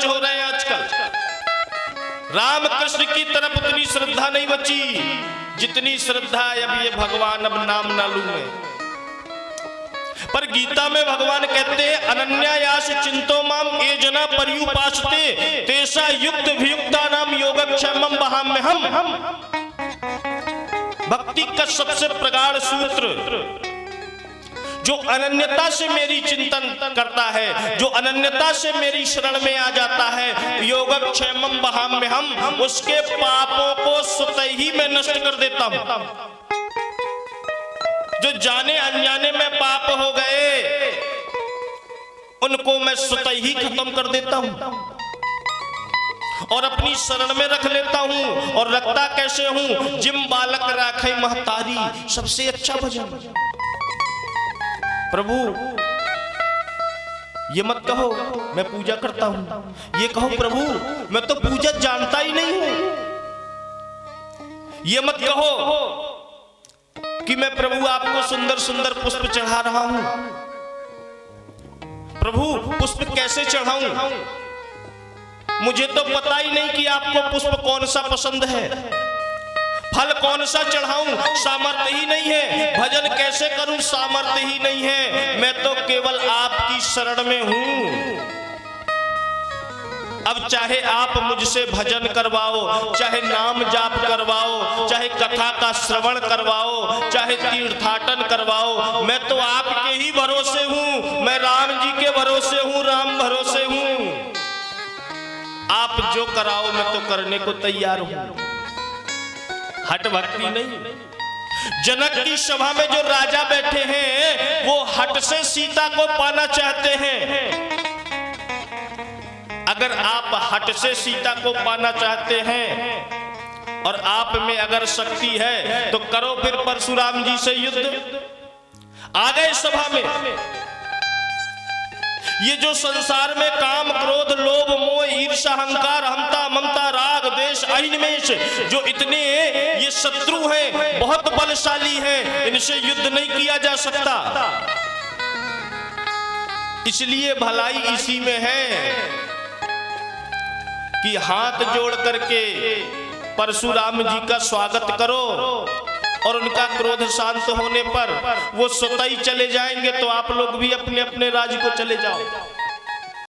रोमांच हो रहे हैं आजकल। राम कृष्ण की तरफ उतनी श्रद्धा नहीं बची जितनी श्रद्धा अब ये भगवान अब नाम ना लूं मैं। पर गीता में भगवान कहते हैं अनन्यायास चिंतो माम ये जना पर्युपासते तेषा युक्त वियुक्ता नाम योगक्षेमम वहाम्यहम्। भक्ति का सबसे प्रगाढ़ सूत्र जो अनन्यता से मेरी चिंतन करता है, जो अनन्यता से मेरी शरण में आ जाता है, योगक्षेमम वहाम्यहम्, उसके पापों को स्वतः ही मैं नष्ट कर देता हूं। जो जाने अनजाने में पाप हो गए उनको मैं स्वतः ही खत्म कर देता हूं और अपनी शरण में रख लेता हूं। और रखता कैसे हूं? जिम बालक राखे महतारी, सबसे अच्छा भजन। प्रभु ये मत कहो मैं पूजा करता हूं, ये कहो प्रभु मैं तो पूजा जानता ही नहीं हूं। ये मत कहो कि मैं प्रभु आपको सुंदर सुंदर पुष्प चढ़ा रहा हूं। प्रभु पुष्प कैसे चढ़ाऊं? मुझे तो पता ही नहीं कि आपको पुष्प कौन सा पसंद है, फल कौन सा चढ़ाऊं, सामर्थ्य ही नहीं है। भजन कैसे करूं, सामर्थ्य ही नहीं है। मैं तो केवल आपकी शरण में हूं। अब चाहे आप मुझसे भजन करवाओ, चाहे नाम जाप करवाओ, चाहे कथा का श्रवण करवाओ, चाहे तीर्थाटन करवाओ, मैं तो आपके ही भरोसे हूं। मैं राम जी के भरोसे हूं, राम भरोसे हूं। आप जो कराओ मैं तो करने को तैयार हूं। हट भक्ति नहीं। जनक की सभा में जो राजा बैठे हैं वो हट से सीता को पाना चाहते हैं। अगर आप हट से सीता को पाना चाहते हैं और आप में अगर शक्ति है तो करो फिर परशुराम जी से युद्ध। आ गए सभा में। ये जो संसार में काम क्रोध लोभ मोह ईर्ष्या अहंकार अहमता ममता राग द्वेष अहिनिमेष जो इतने ये शत्रु हैं, बहुत बलशाली हैं, इनसे युद्ध नहीं किया जा सकता। इसलिए भलाई इसी में है कि हाथ जोड़ करके परशुराम जी का स्वागत करो और उनका क्रोध शांत होने पर वो स्वतः ही चले जाएंगे तो आप लोग भी अपने अपने राज्य को चले जाओ।